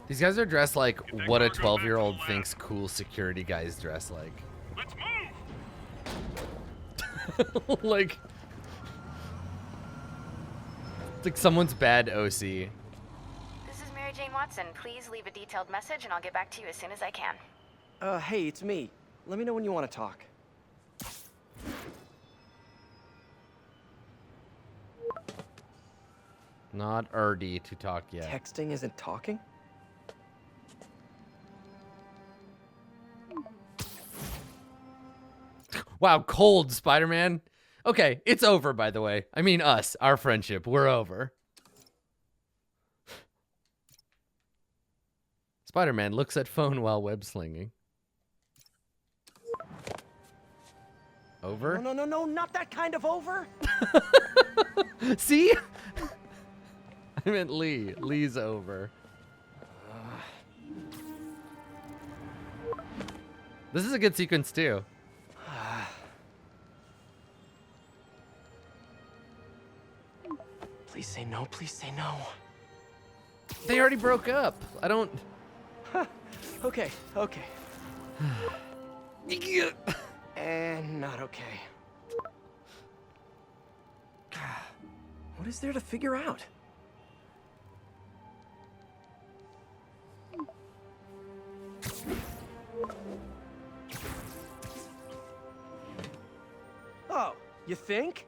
These guys are dressed like what a 12-year-old thinks cool security guys dress like. Let's move. Like, it's like someone's bad OC. This is Mary Jane Watson. Please leave a detailed message and I'll get back to you as soon as I can. Hey, it's me. Let me know when you want to talk. Not RD to talk yet. Texting isn't talking? Wow, cold, Spider-Man. Okay, it's over, by the way. I mean us, our friendship, we're over. Spider-Man looks at phone while web slinging. Over? No, not that kind of over. See? I meant Lee. Lee's over. This is a good sequence, too. Please say no, please say no. They already broke up. I don't... Okay. And not okay. What is there to figure out? Oh, you think?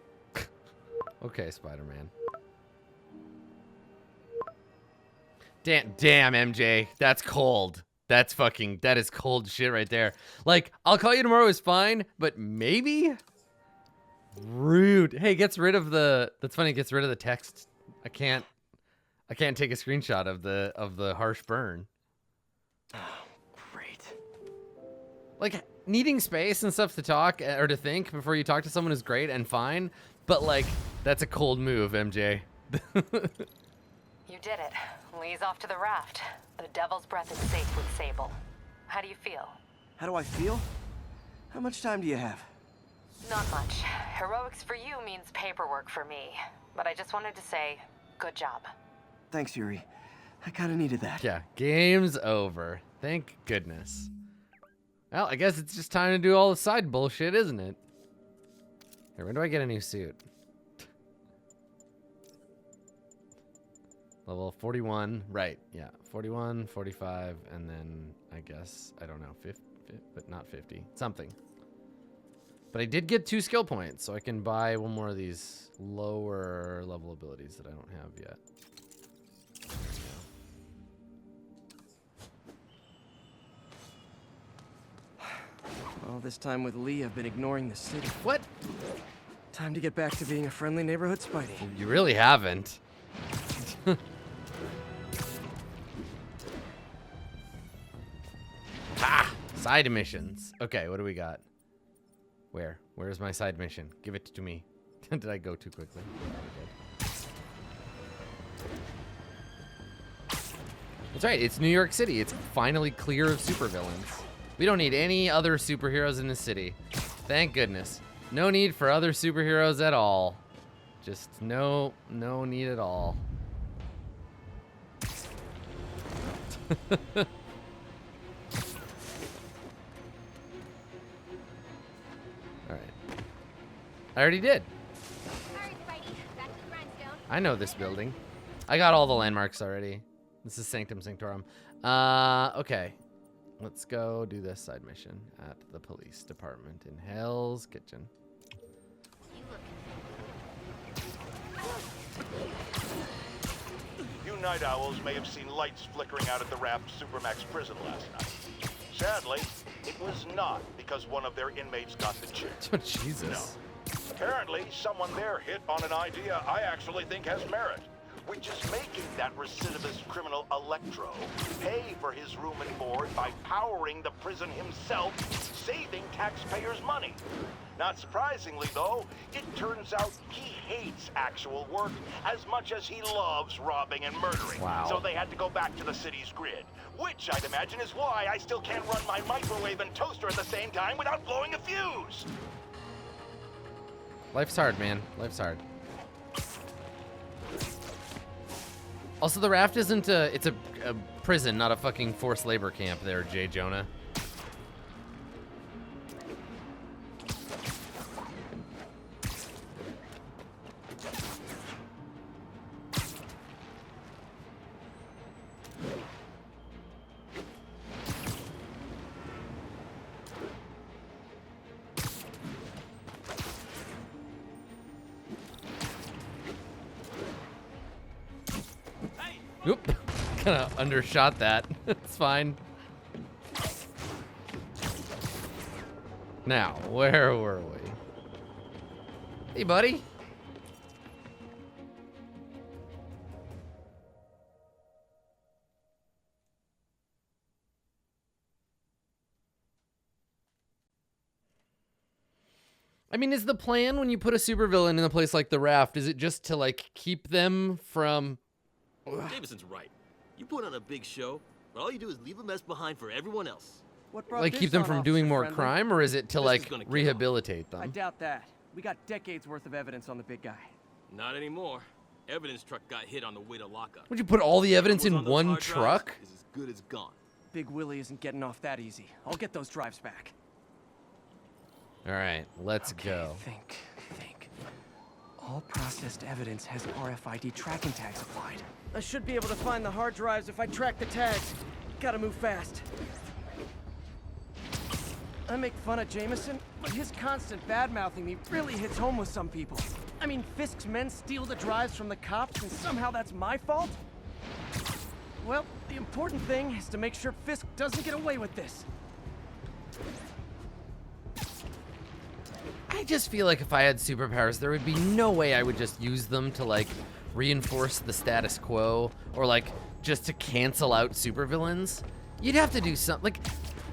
Okay, Spider-Man. Damn, MJ. That's cold. That is cold shit right there. Like, I'll call you tomorrow is fine, but maybe? Rude. Hey, gets rid of the, that's funny, gets rid of the text. I can't take a screenshot of the harsh burn. Oh, great. Like, needing space and stuff to talk or to think before you talk to someone is great and fine, but like, that's a cold move, MJ. You did it. Lee's off to the raft. The Devil's Breath is safe with Sable. How do you feel? How do I feel? How much time do you have? Not much. Heroics for you means paperwork for me. But I just wanted to say, good job. Thanks, Yuri. I kind of needed that. Yeah, game's over. Thank goodness. Well, I guess it's just time to do all the side bullshit, isn't it? Here, when do I get a new suit? Level 41, right, yeah. 41, 45, and then I guess, I don't know, 50, but not 50, something. But I did get 2 skill points, so I can buy one more of these lower level abilities that I don't have yet. All this time with Lee, I've been ignoring the city. What? Time to get back to being a friendly neighborhood Spidey. You really haven't. Ha! Side missions. Okay, what do we got? Where's my side mission? Give it to me. Did I go too quickly? That's right, it's New York City. It's finally clear of supervillains. We don't need any other superheroes in the city. Thank goodness. No need for other superheroes at all. Just no need at all. Alright. I already did. Alright, Spidey, back to the grindstone. I know this building. I got all the landmarks already. This is Sanctum Sanctorum. Okay. Let's go do this side mission at the police department in Hell's Kitchen. You look. You night owls may have seen lights flickering out at the Raft Supermax prison last night. Sadly, it was not because one of their inmates got the chip. Oh, Jesus. No. Apparently, someone there hit on an idea I actually think has merit, which is making that recidivist criminal Electro pay for his room and board by powering the prison himself, saving taxpayers' money. Not surprisingly, though, it turns out he hates actual work as much as he loves robbing and murdering. Wow. So they had to go back to the city's grid, which I'd imagine is why I still can't run my microwave and toaster at the same time without blowing a fuse. Life's hard, man. Life's hard. Also, the raft isn't it's a prison, not a fucking forced labor camp there, Jay Jonah. Oop, kind of undershot that. It's fine. Now, where were we? Hey, buddy. I mean, is the plan when you put a supervillain in a place like the raft, is it just to, like, keep them from... Jameson's right. You put on a big show, but all you do is leave a mess behind for everyone else. What brought Like, this keep them on, from doing Officer more Friendly? crime, or is it to, This is like, gonna kill rehabilitate I them? doubt that. We got decades worth of evidence on the big guy. Not anymore. Evidence truck got hit on the way to lockup. Would you put all the evidence Whatever in was on those one hard drives truck? Is as good as gone. Big Willie isn't getting off that easy. I'll get those drives back. All right, let's go. Think. All processed evidence has RFID tracking tags applied. I should be able to find the hard drives if I track the tags. Gotta move fast. I make fun of Jameson, but his constant bad-mouthing me really hits home with some people. I mean, Fisk's men steal the drives from the cops, and somehow that's my fault? Well, the important thing is to make sure Fisk doesn't get away with this. I just feel like if I had superpowers, there would be no way I would just use them to, like, reinforce the status quo or, like, just to cancel out supervillains. You'd have to do something, like,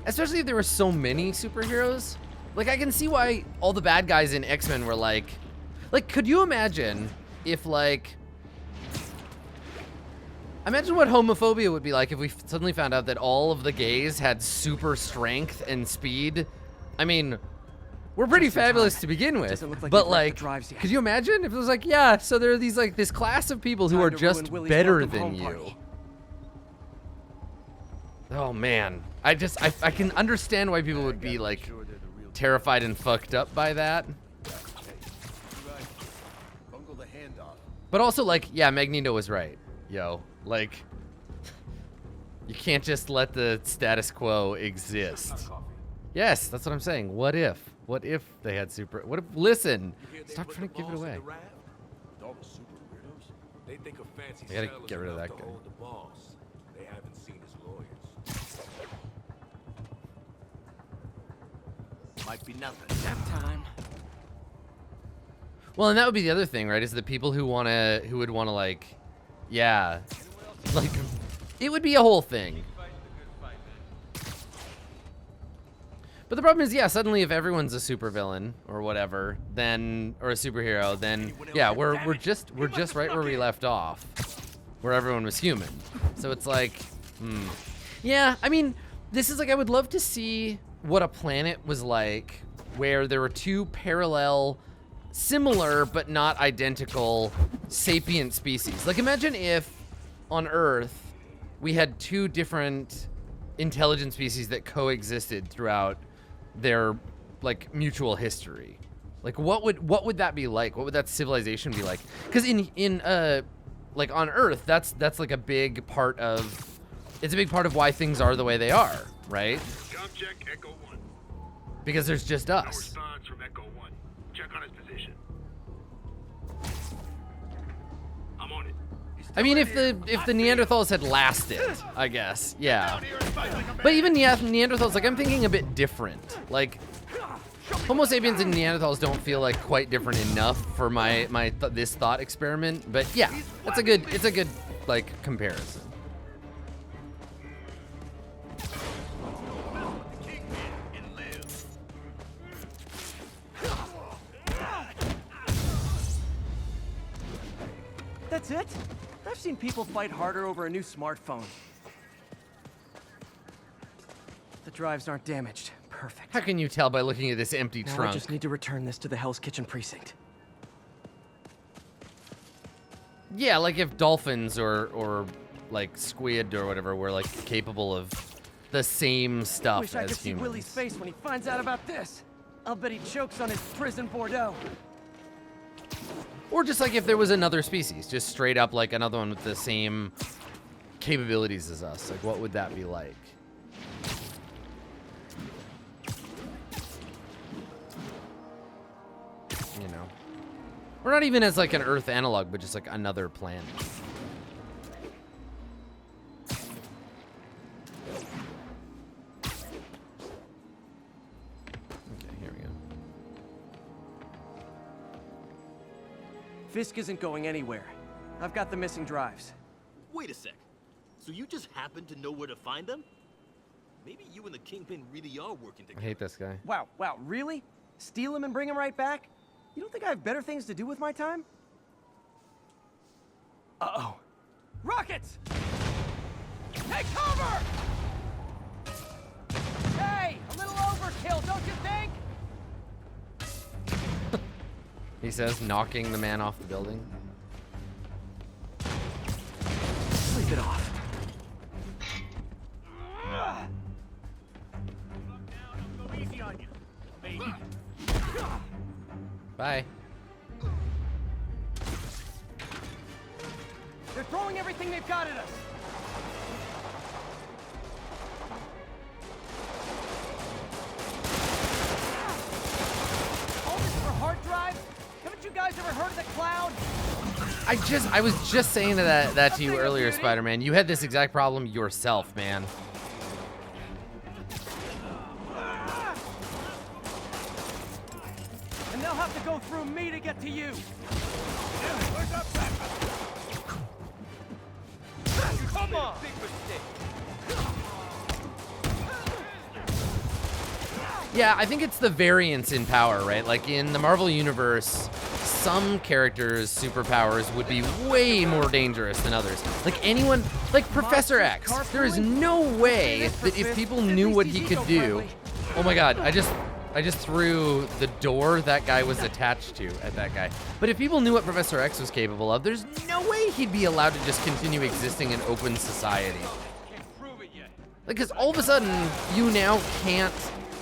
especially if there were so many superheroes. Like, I can see why all the bad guys in X-Men were like, could you imagine if, like, imagine what homophobia would be like if we suddenly found out that all of the gays had super strength and speed? I mean, we're pretty Just in fabulous time. to begin with, Doesn't look like but they've wrecked like, the drives yet. could you imagine if it was like, yeah, so there are these like this class of people who Time are to just ruin Willie's better welcome than home you? party. Oh man, I can understand why people would be like terrified and fucked up by that. But also like, yeah, Magneto was right, yo. Like, you can't just let the status quo exist. Yes, that's what I'm saying. What if? What if they had super? What if? Listen, stop trying to give it away. I gotta get rid of that guy. They haven't seen his lawyers. Might be nothing. Nap time. Well, and that would be the other thing, right? Is the people who would wanna like, yeah, like, it would be a whole thing. But the problem is, yeah, suddenly if everyone's a supervillain or whatever, then, or a superhero, then yeah, we're just right where we left off, where everyone was human. So it's like, yeah, I mean, this is like, I would love to see what a planet was like where there were two parallel, similar but not identical sapient species. Like, imagine if on Earth we had two different intelligent species that coexisted throughout their like mutual history. Like, what would that be like? What would that civilization be like? Because in like on Earth, that's like a big part of, it's a big part of why things are the way they are, right? Com check Echo 1. Because there's just No us. response from Echo 1. Check on his position. I'm on it. I mean, if the Neanderthals had lasted, I guess, yeah. But even Neanderthals, like, I'm thinking a bit different. Like, Homo sapiens and Neanderthals don't feel like quite different enough for this thought experiment. But yeah, it's a good like comparison. That's it? I've seen people fight harder over a new smartphone. The drives aren't damaged. Perfect. How can you tell by looking at this empty Now I trunk? just need to return this to the Hell's Kitchen precinct. Yeah, like if dolphins or like squid or whatever were like capable of the same stuff Wish I as could see humans. Willie's face when he finds out about this. I'll bet he chokes on his prison Bordeaux. Or just like if there was another species, just straight up like another one with the same capabilities as us. Like what would that be like? You know. Or not even as like an Earth analog, but just like another planet. Okay, here we go. Fisk isn't going anywhere. I've got the missing drives. Wait a sec. So you just happen to know where to find them? Maybe you and the Kingpin really are working I together. hate this guy. Wow, really? Steal him and bring him right back? You don't think I have better things to do with my time? Uh-oh. Rockets! Take cover! Hey, a little overkill, don't you think? He says, knocking the man off the building. Sleep it off. Bye. They're throwing everything they've got at us. All this for hard drives? Haven't you guys ever heard of the cloud? I was just saying that to you earlier, Spider-Man. You had this exact problem yourself, man. And they'll have to go through me to get to you. Come on! Yeah, I think it's the variance in power, right? Like in the Marvel Universe, some characters' superpowers would be way more dangerous than others. Like anyone, like Professor X, there is no way that if people knew what he could do. Oh my God, I just threw the door that guy was attached to at that guy. But if people knew what Professor X was capable of, there's no way he'd be allowed to just continue existing in open society. Like, because all of a sudden, you now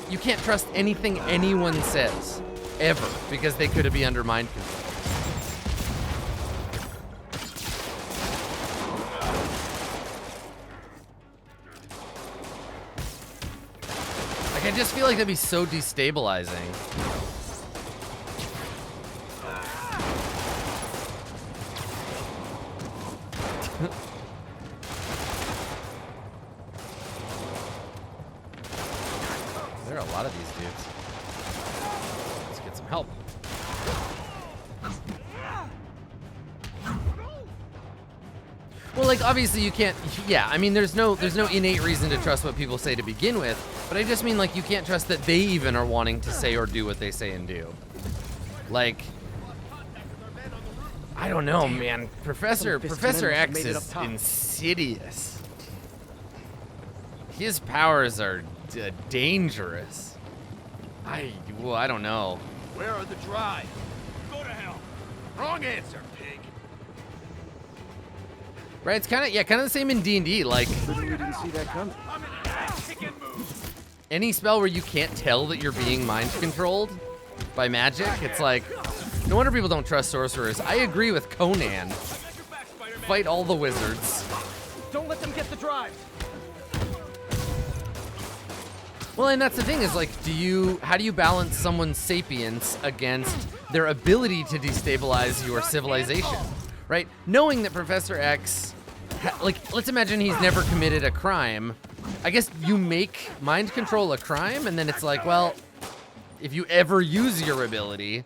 you can't trust anything anyone says, ever, because they could be under mind control. Like, I just feel like that'd be so destabilizing. There are a lot of these dudes. Let's get some help. Well, like obviously you can't. Yeah, I mean, there's no innate reason to trust what people say to begin with. But I just mean like you can't trust that they even are wanting to say or do what they say and do. Like, I don't know, man. Professor X is insidious. His powers are dangerous. I don't know. Where are the drives? Go to hell. Wrong answer, pig. Right? It's kind of the same in D&D. Like, Literally didn't see that coming. I'm in an ass-kicking mood. any spell where you can't tell that you're being mind controlled by magic, it's like, no wonder people don't trust sorcerers. I agree with Conan. Fight all the wizards. Don't let them get the drives. Well, and that's the thing is like, how do you balance someone's sapience against their ability to destabilize your civilization, right? Knowing that Professor X, like, let's imagine he's never committed a crime. I guess you make mind control a crime, and then it's like, well, if you ever use your ability,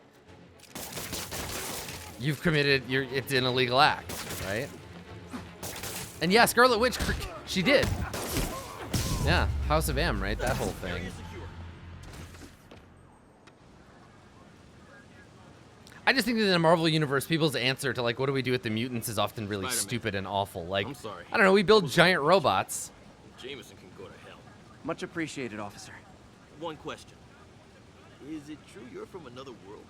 you've committed, it's an illegal act, right? And yeah, Scarlet Witch, she did. Yeah, House of M, right? That whole thing. I just think that in the Marvel Universe, people's answer to, like, what do we do with the mutants is often really Spider-Man. stupid and awful. Like, I'm sorry. I don't know, we build giant robots. Jameson can go to hell. Much appreciated, officer. One question. Is it true you're from another world?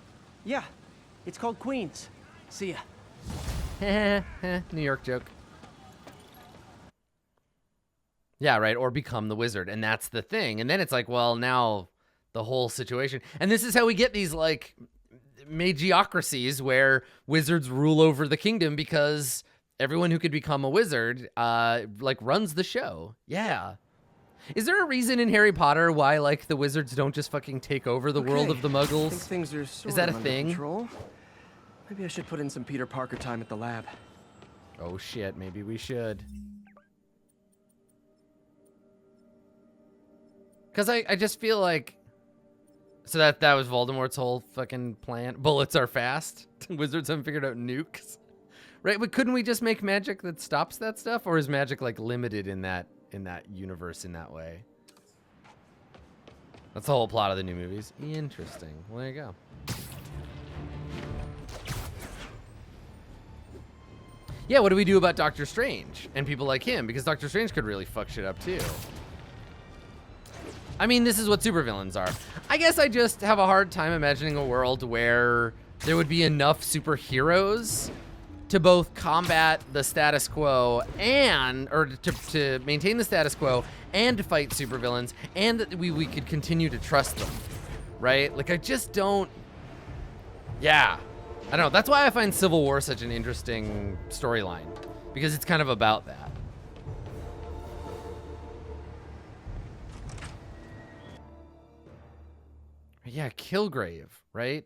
Yeah, it's called Queens. See ya. New York joke. Yeah, right. Or become the wizard. And that's the thing. And then it's like, well, now the whole situation. And this is how we get these like magiocracies where wizards rule over the kingdom because everyone who could become a wizard like runs the show. Yeah. Is there a reason in Harry Potter why like the wizards don't just fucking take over the world of the muggles? I think things are sort Is that a of under thing? control. Maybe I should put in some Peter Parker time at the lab. Oh shit, maybe we should. Because I just feel like... So that was Voldemort's whole fucking plan. Bullets are fast. Wizards haven't figured out nukes. Right, but couldn't we just make magic that stops that stuff? Or is magic like limited in that universe in that way? That's the whole plot of the new movies. Interesting. Well, there you go. Yeah, what do we do about Doctor Strange and people like him? Because Doctor Strange could really fuck shit up too. I mean, this is what supervillains are. I guess I just have a hard time imagining a world where there would be enough superheroes to both combat the status quo or to maintain the status quo and to fight supervillains, and that we could continue to trust them, right? Like, I just don't... Yeah. I don't know. That's why I find Civil War such an interesting storyline, because it's kind of about that. Yeah, Kilgrave, right?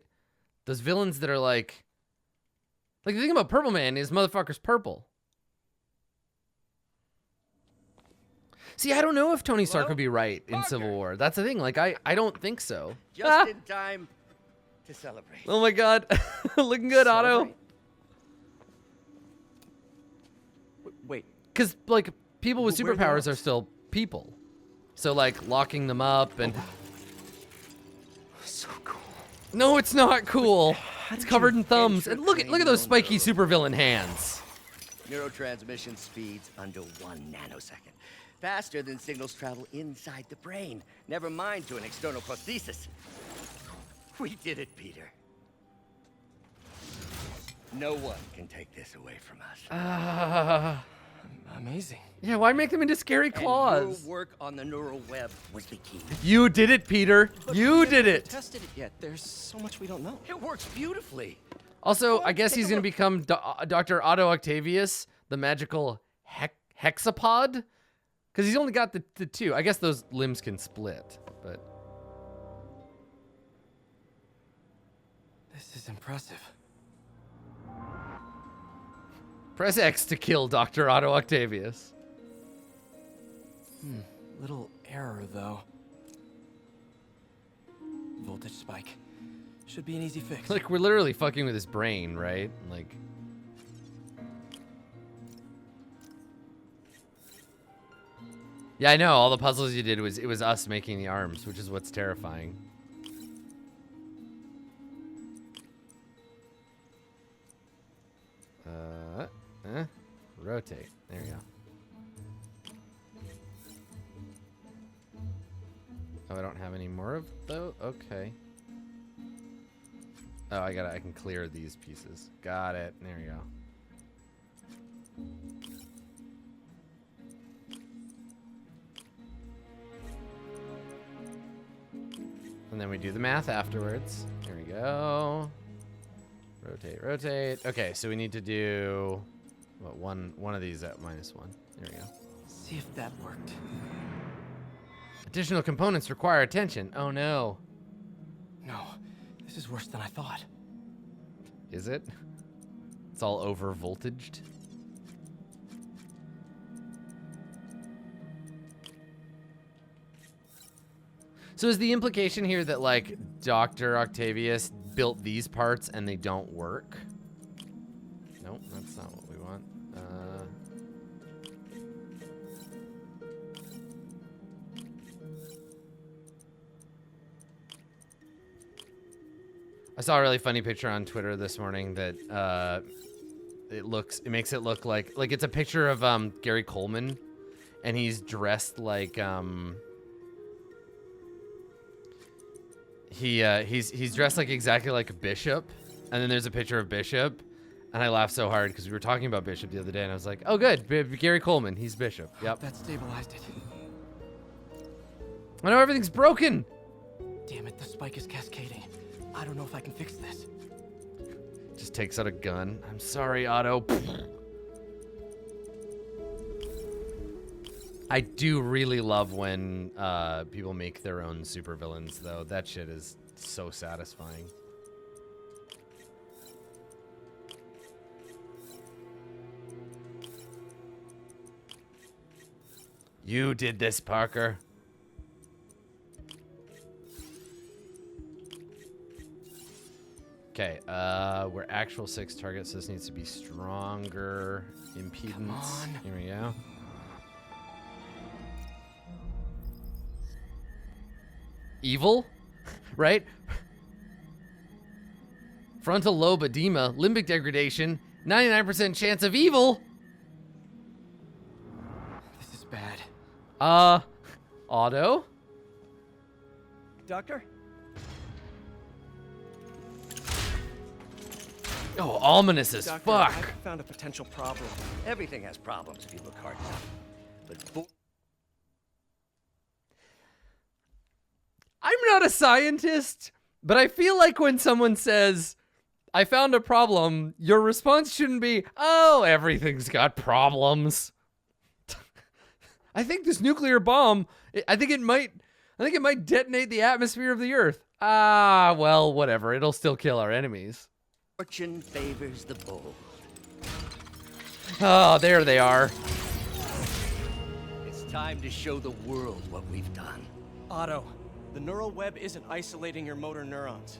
Those villains that are like the thing about Purple Man is motherfucker's purple. See, I don't know if Tony Stark would be right in Civil War. That's the thing. Like, I don't think so. Just in time to celebrate. Oh my God. Looking good, Otto. Wait. Because, like, people with Where are the superpowers are elves? still people. So, like, locking them up and... So cool. No, it's not cool. It's covered in thumbs. enter And look at those spiky supervillain hands. Neurotransmission speeds under 1 nanosecond. Faster than signals travel inside the brain. Never mind to an external prosthesis. We did it, Peter. No one can take this away from us. Amazing. Yeah, why make them into scary And claws? your work on the neural web was the key. You did it, Peter. You did We haven't it. tested it yet. There's so much we don't know. It works beautifully. Also, I guess he's going to become Dr. Otto Octavius, the magical hexapod. Because he's only got the two. I guess those limbs can split, but... This is impressive. Press X to kill Dr. Otto Octavius. Little error, though. Voltage spike. Should be an easy fix. Like, we're literally fucking with his brain, right? Like... Yeah, I know. All the puzzles you did it was us making the arms, which is what's terrifying. Rotate. There we go. Oh, I don't have any more of those? Okay. Oh, I can clear these pieces. Got it. There we go. And then we do the math afterwards. Here we go. Rotate, rotate. Okay, so we need to do what, one of these at -1. There we go. See if that worked. Additional components require attention. Oh no. No, this is worse than I thought. Is it? It's all over voltaged. So is the implication here that like Dr. Octavius built these parts and they don't work? Nope, that's not what we want. I saw a really funny picture on Twitter this morning that it makes it look like it's a picture of Gary Coleman, and he's dressed like he's dressed like exactly like a bishop, and then there's a picture of Bishop, And I laughed so hard because we were talking about Bishop the other day, and I was like, oh, good. Gary Coleman. He's Bishop. Yep. That stabilized it. I know everything's broken. Damn it, the spike is cascading. I don't know if I can fix this. Just takes out a gun. I'm sorry, Otto. I do really love when people make their own supervillains, though. That shit is so satisfying. You did this, Parker. Okay, we're actual 6 targets, so this needs to be stronger impedance. Come on. Here we go. Evil, right? Frontal lobe edema, limbic degradation, 99% chance of evil. This is bad. Otto? Doctor? Oh, ominous as Doctor, fuck. I found a potential problem. Everything has problems if you look hard enough. But I'm not a scientist, but I feel like when someone says, I found a problem, your response shouldn't be, oh, everything's got problems. I think this nuclear bomb, I think it might detonate the atmosphere of the Earth. Ah, well, whatever. It'll still kill our enemies. fortune favors the bold. Oh, there they are. It's time to show the world what we've done. Otto, the neural web isn't isolating your motor neurons.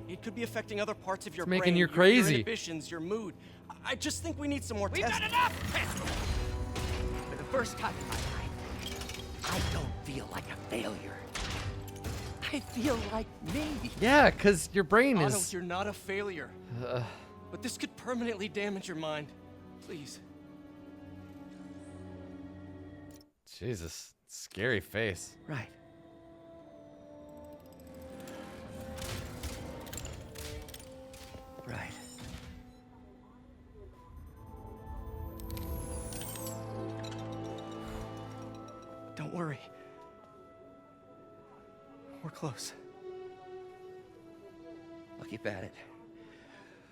It could be affecting other parts of your brain. making you Your crazy. inhibitions, your mood. I just think we need some more tests. For the first time in my life, I don't feel like a failure. I feel like me. Yeah, because your brain Otto, is... you're not a failure. But this could permanently damage your mind. Please. Jesus, scary face. Right. Right. Don't worry. We're close. I'll keep at it.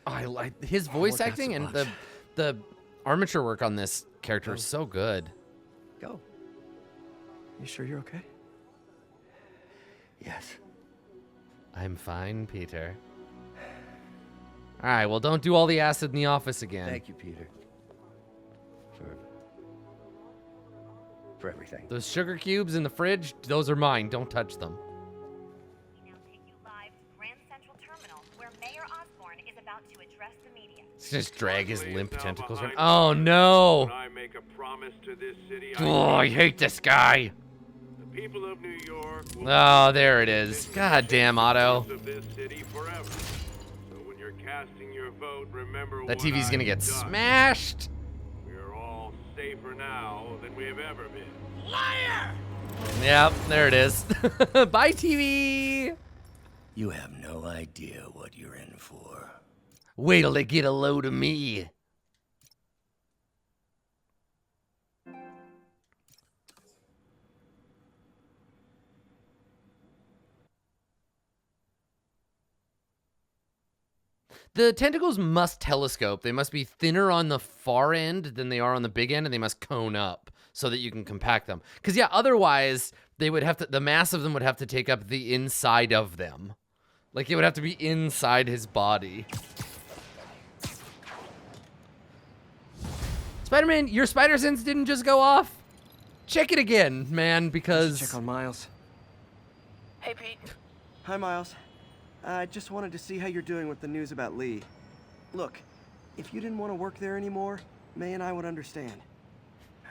I like his voice worked out acting so and much. the armature work on this character is so good. Go. You sure you're okay? Yes. I'm fine, Peter. All right, well, don't do all the acid in the office again. Thank you, Peter. For everything. Those sugar cubes in the fridge, those are mine. Don't touch them. We now take you live to Grand Central Terminal, where Mayor Osborne is about to address the media. Let's just drag his limp Now tentacles around. behind Oh, bars. no. When I make a promise to this city, Oh, I hate this guy. the people of New York will Oh, there it is. God damn, Otto. of this city forever. So when you're casting your vote, remember That what TV's gonna I've get done. smashed. We're all safer now than we have ever been. Yep, there it is. Bye, TV. You have no idea what you're in for. Wait till they get a load of me. The tentacles must telescope. They must be thinner on the far end than they are on the big end, and they must cone up so that you can compact them. Because, yeah, otherwise, they would have to, the mass of them would have to take up the inside of them. Like, it would have to be inside his body. Spider-Man, your spider sense didn't just go off? Check it again, man, because... Check on Miles. Hey, Pete. Hi, Miles. I just wanted to see how you're doing with the news about Lee. Look, if you didn't want to work there anymore, May and I would understand.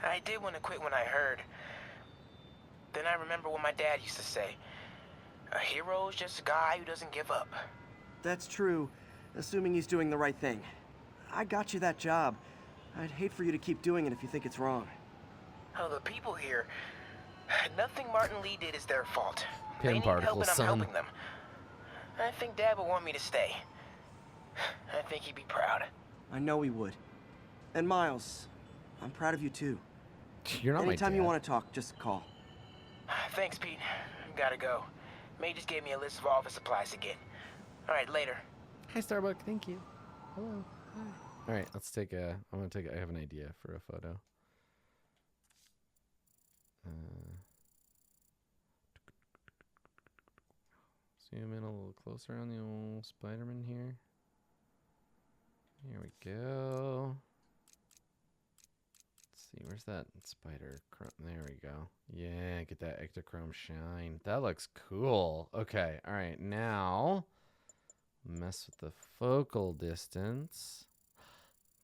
I did want to quit when I heard. Then I remember what my dad used to say. A hero is just a guy who doesn't give up. That's true, assuming he's doing the right thing. I got you that job. I'd hate for you to keep doing it if you think it's wrong. Oh, the people here. Nothing Martin Lee did is their fault. Pin They need particles, help and I'm son. helping them. I think Dad would want me to stay. I think he'd be proud. I know he would. And Miles, I'm proud of you too. You're not Anytime my you dad. want to talk, just call. Thanks, Pete. Gotta go. May just gave me a list of all the supplies to get. All right, later. Hi, Starbuck. Thank you. Hello. Hi. All right, let's take a. I want to take. I have an idea for a photo. Zoom in a little closer on the old Spider-Man here. Here we go. Let's see, where's that spider chrome? There we go. Yeah, get that ectochrome shine. That looks cool. Okay, all right, now mess with the focal distance.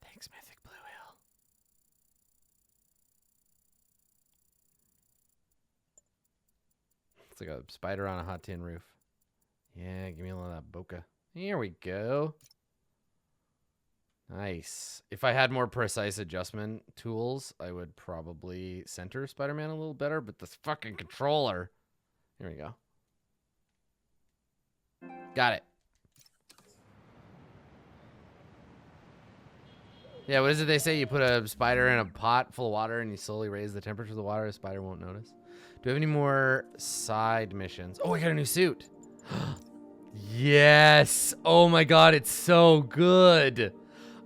Thanks, Mythic Blue Whale. It's like a spider on a hot tin roof. Yeah, give me a little of that bokeh. Here we go. Nice. If I had more precise adjustment tools, I would probably center Spider-Man a little better, but this fucking controller. Here we go. Got it. Yeah, what is it they say? You put a spider in a pot full of water and you slowly raise the temperature of the water, the spider won't notice. Do we have any more side missions? Oh, I got a new suit. Yes. Oh my god, it's so good.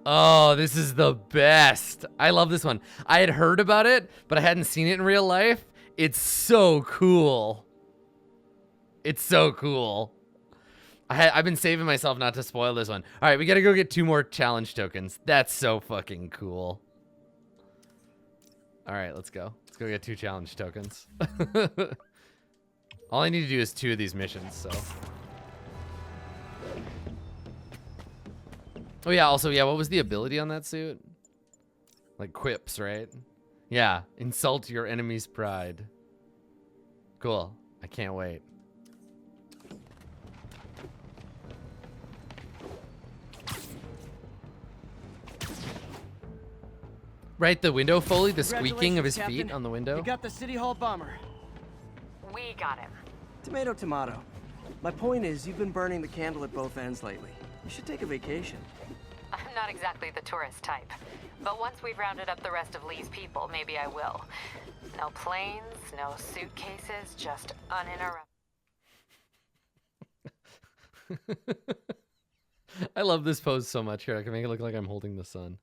Oh, this is the best. I love this one. I had heard about it, but I hadn't seen it in real life. It's so cool. It's so cool. I've been saving myself not to spoil this one. All right, we got to go get 2 more challenge tokens. That's so fucking cool. All right, let's go. Let's go get 2 challenge tokens. All I need to do is 2 of these missions, so. Oh yeah, also, yeah, what was the ability on that suit? Like quips, right? Yeah, insult your enemy's pride. Cool. I can't wait. Right, the window foley, the squeaking of his feet on the window. You got the City Hall bomber. We got him. Tomato, tomato. My point is, you've been burning the candle at both ends lately. You should take a vacation. I'm not exactly the tourist type, but once we've rounded up the rest of Lee's people, maybe I will. No planes, no suitcases, just uninterrupted. I love this pose so much. Here, I can make it look like I'm holding the sun.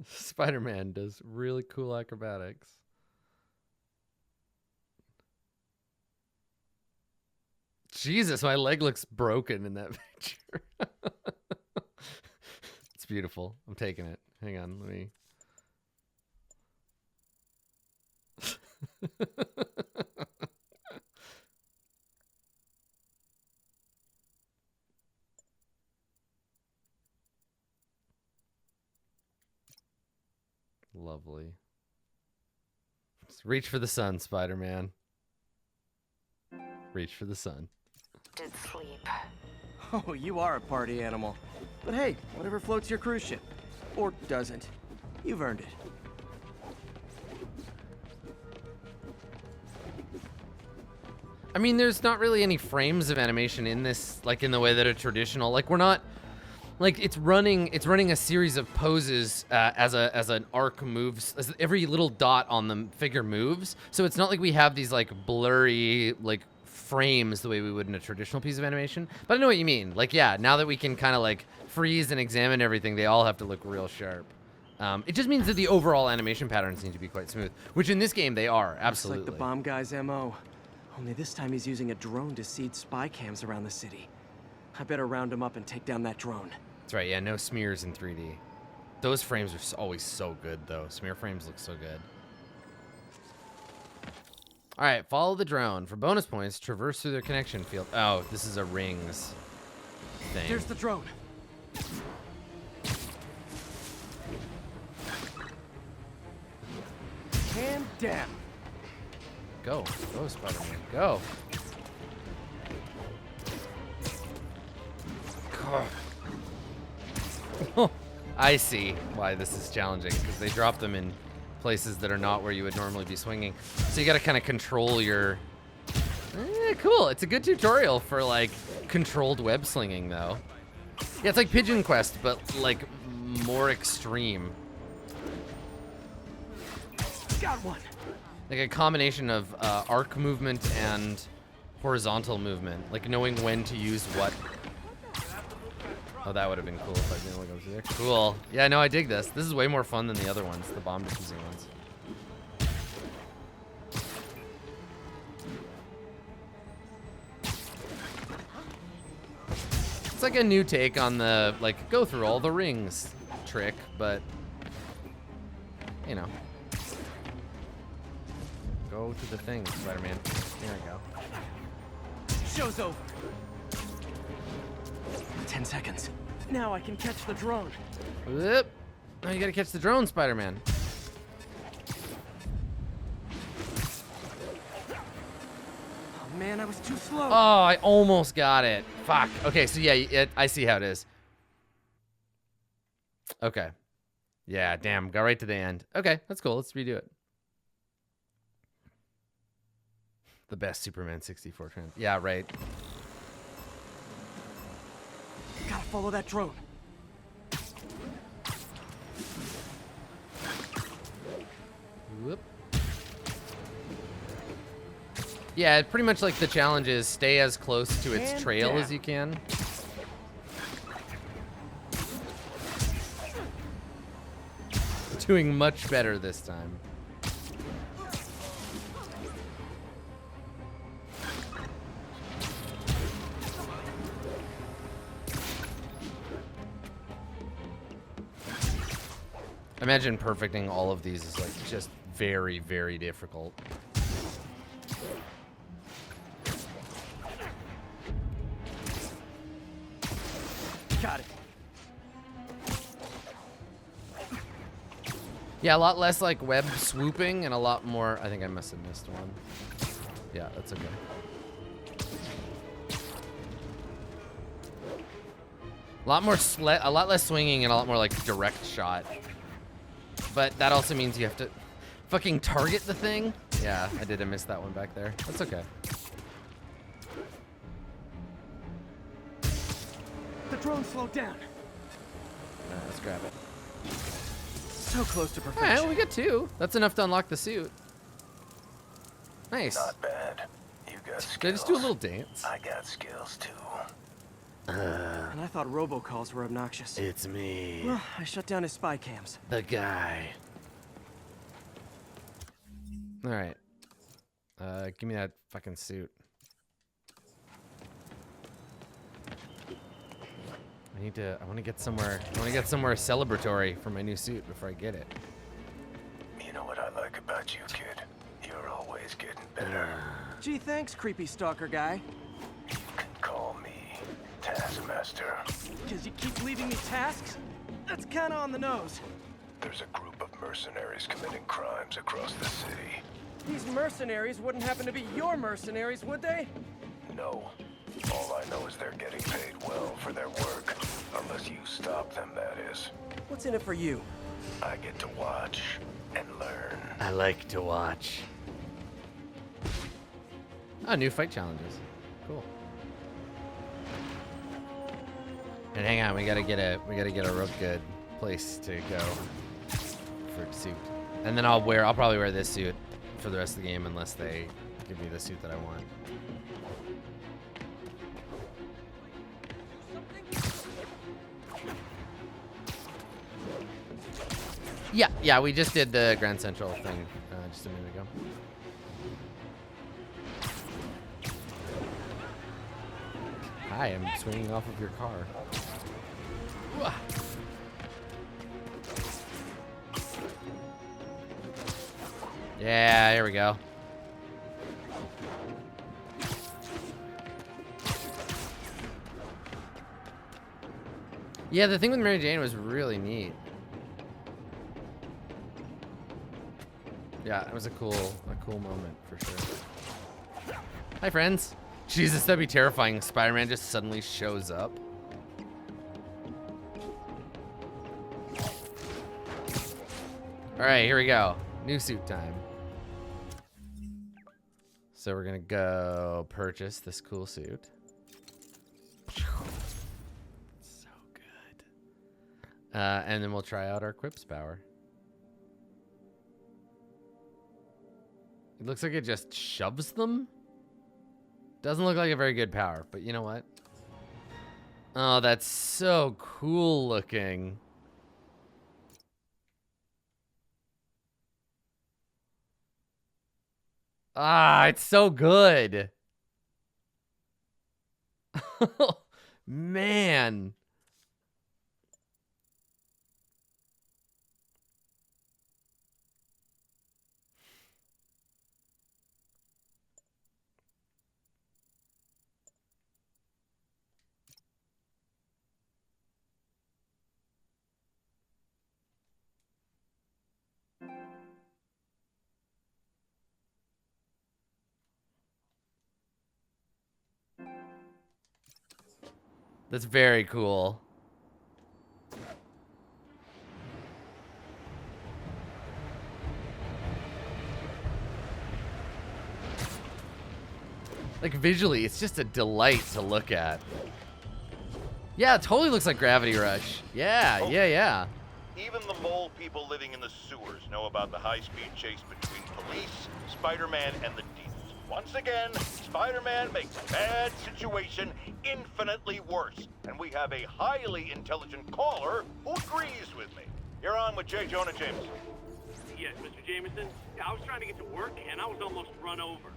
Spider-Man does really cool acrobatics. Jesus, my leg looks broken in that picture. It's beautiful. I'm taking it. Hang on, let me. Lovely. Just reach for the sun, Spider-Man. Reach for the sun. Did sleep. Oh, you are a party animal. But hey, whatever floats your cruise ship. Or doesn't. You've earned it. I mean, there's not really any frames of animation in this, like in the way that a traditional, like we're not, like it's running a series of poses as an arc moves, as every little dot on the figure moves. So it's not like we have these like blurry like frames the way we would in a traditional piece of animation. But I know what you mean. Like, yeah, now that we can kind of like freeze and examine everything, they all have to look real sharp. It just means that the overall animation patterns need to be quite smooth, which in this game they are, absolutely. Looks like the bomb guy's MO. Only this time he's using a drone to seed spy cams around the city. I better round him up and take down that drone. That's right, yeah, no smears in 3D. Those frames are always so good, though. Smear frames look so good. All right, follow the drone. For bonus points, traverse through their connection field. Oh, this is a rings thing. There's the drone. And down. Go, Spider-Man, go. I see why this is challenging, because they drop them in places that are not where you would normally be swinging. So you got to kind of control your... Cool, it's a good tutorial for like controlled web slinging though. Yeah, it's like Pigeon Quest, but like more extreme. Got one. Like a combination of arc movement and horizontal movement, like knowing when to use what. Oh, that would have been cool if I didn't look over there. Cool. Yeah, no, I dig this. This is way more fun than the other ones, the bomb defusing ones. It's like a new take on the, like, go through all the rings trick, but, you know. Go to the thing, Spider-Man. There we go. Show's over. 10 seconds. Now I can catch the drone. Whoop. Now you gotta catch the drone, Spider-Man. Oh man, I was too slow. Oh, I almost got it. Fuck. Okay, so yeah, I see how it is. Okay. Yeah, damn. Got right to the end. Okay, that's cool. Let's redo it. The best Superman 64 trend. Yeah, right. Gotta follow that drone. Whoop. Yeah, pretty much like the challenge is stay as close to its trail as you can. Doing much better this time. Imagine perfecting all of these is like just very, very difficult. Got it. Yeah, a lot less like web swooping and a lot more. I think I must have missed one. Yeah, that's okay. A lot less swinging and a lot more like direct shot. But that also means you have to fucking target the thing. Yeah, I did miss that one back there. That's okay. The drone slowed down. Alright, let's grab it. So close to perfection. Alright, well, we got 2. That's enough to unlock the suit. Nice. Not bad. You got skills. Did I just do a little dance? I got skills too. And I thought robocalls were obnoxious. It's me. Well, I shut down his spy cams. The guy. Alright. Give me that fucking suit. I want to get somewhere celebratory for my new suit before I get it. You know what I like about you, kid? You're always getting better. Gee, thanks, creepy stalker guy. You can call me Taskmaster. Because you keep leaving me tasks? That's kinda on the nose. There's a group of mercenaries committing crimes across the city. These mercenaries wouldn't happen to be your mercenaries, would they? No. All I know is they're getting paid well for their work. Unless you stop them, that is. What's in it for you? I get to watch and learn. I like to watch. Oh, new fight challenges. Cool. And hang on, we gotta get a real good place to go for a suit. And then I'll probably wear this suit for the rest of the game unless they give me the suit that I want. Yeah, we just did the Grand Central thing just a minute ago. Hi, I'm swinging off of your car. Yeah, here we go. Yeah, the thing with Mary Jane was really neat. Yeah, it was a cool moment for sure. Hi, friends. Jesus, that'd be terrifying. Spider-Man just suddenly shows up. All right, here we go. New suit time. So we're gonna go purchase this cool suit. So And then we'll try out our Quips power. It looks like it just shoves them. Doesn't look like a very good power, but you know what? Oh, that's so cool looking. Ah, it's so good. Man. That's very cool. Like visually, it's just a delight to look at. Yeah, it totally looks like Gravity Rush. Yeah, yeah. Even the mole people living in the sewers know about the high-speed chase between police, Spider-Man, and the demons. Once again, Spider-Man makes a bad situation infinitely worse. And we have a highly intelligent caller who agrees with me. You're on with J. Jonah Jameson. Yes, Mr. Jameson. Yeah, I was trying to get to work, and I was almost run over.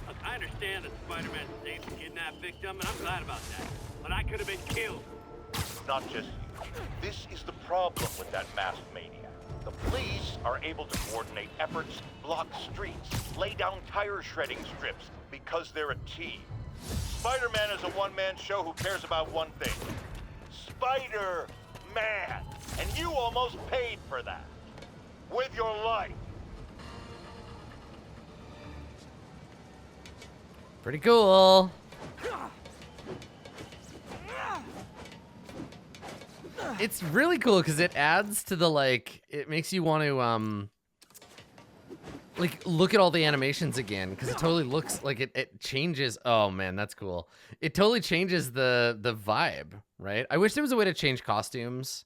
Look, I understand that Spider-Man saved the kidnapped victim, and I'm glad about that. But I could have been killed. Not just you. This is the problem with that masked maniac. The police are able to coordinate efforts, block streets, lay down tire shredding strips because they're a team. Spider-Man is a one-man show who cares about one thing. Spider-Man. And you almost paid for that. With your life. Pretty cool. It's really cool because it adds to the, like, it makes you want to, like, look at all the animations again because it totally looks like it changes. Oh, man, that's cool. It totally changes the vibe, right? I wish there was a way to change costumes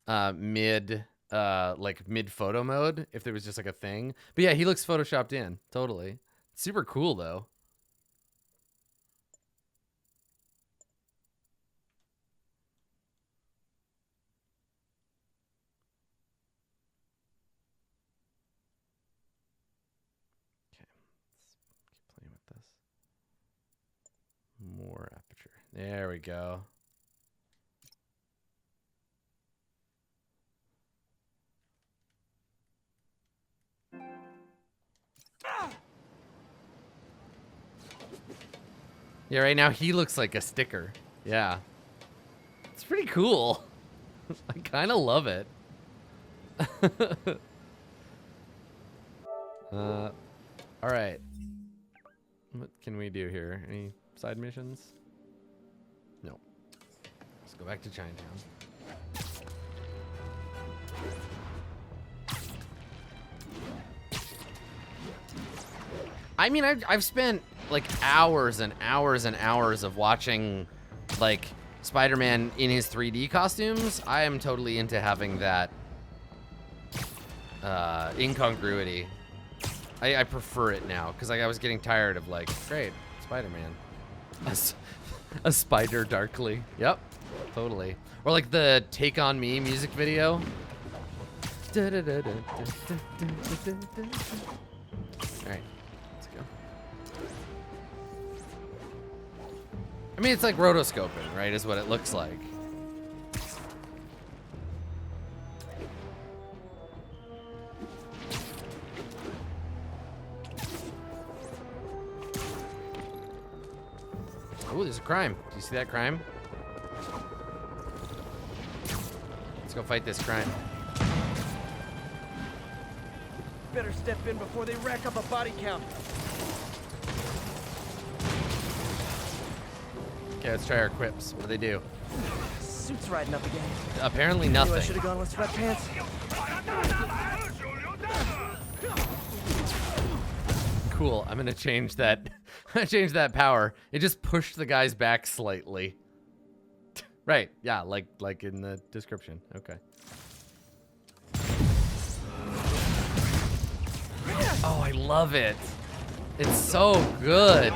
mid photo mode if there was just, like, a thing. But, yeah, he looks photoshopped in. Totally. Super cool, though. More aperture. There we go. Yeah, right now he looks like a sticker. Yeah. It's pretty cool. I kind of love it. All right. What can we do here? Any side missions? No. Let's go back to Chinatown. I mean, I've spent like hours and hours and hours of watching like Spider-Man in his 3D costumes. I am totally into having that incongruity. I prefer it now because like I was getting tired of like, great, Spider-Man. A spider darkly. Yep, totally. Or like the Take On Me music video. All right, let's go. I mean, it's like rotoscoping, right? Is what it looks like. Oh, there's a crime. Do you see that crime? Let's go fight this crime. Better step in before they rack up a body count. Okay, let's try our quips. What do they do? Suit's riding up again. Apparently Knew I nothing. should have gone with sweatpants. Cool. I'm gonna change that. Change that power. It just pushed the guys back slightly. Right. Yeah. Like in the description. Okay. Oh, I love it. It's so good.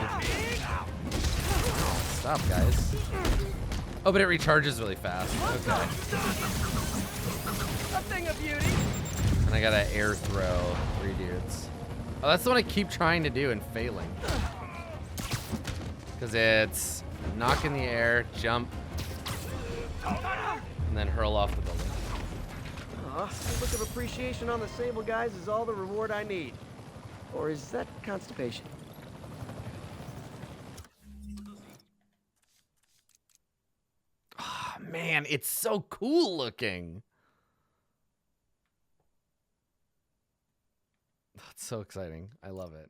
Stop, guys. Oh, but it recharges really fast. Okay. A thing of beauty. And I gotta air throw 3 dudes. Oh, that's the one I keep trying to do and failing. Because it's knock in the air, jump, and then hurl off the building. Aw, a look of appreciation on the Sable guys is all the reward I need. Or is that constipation? Oh, man, it's so cool looking. That's so exciting. I love it.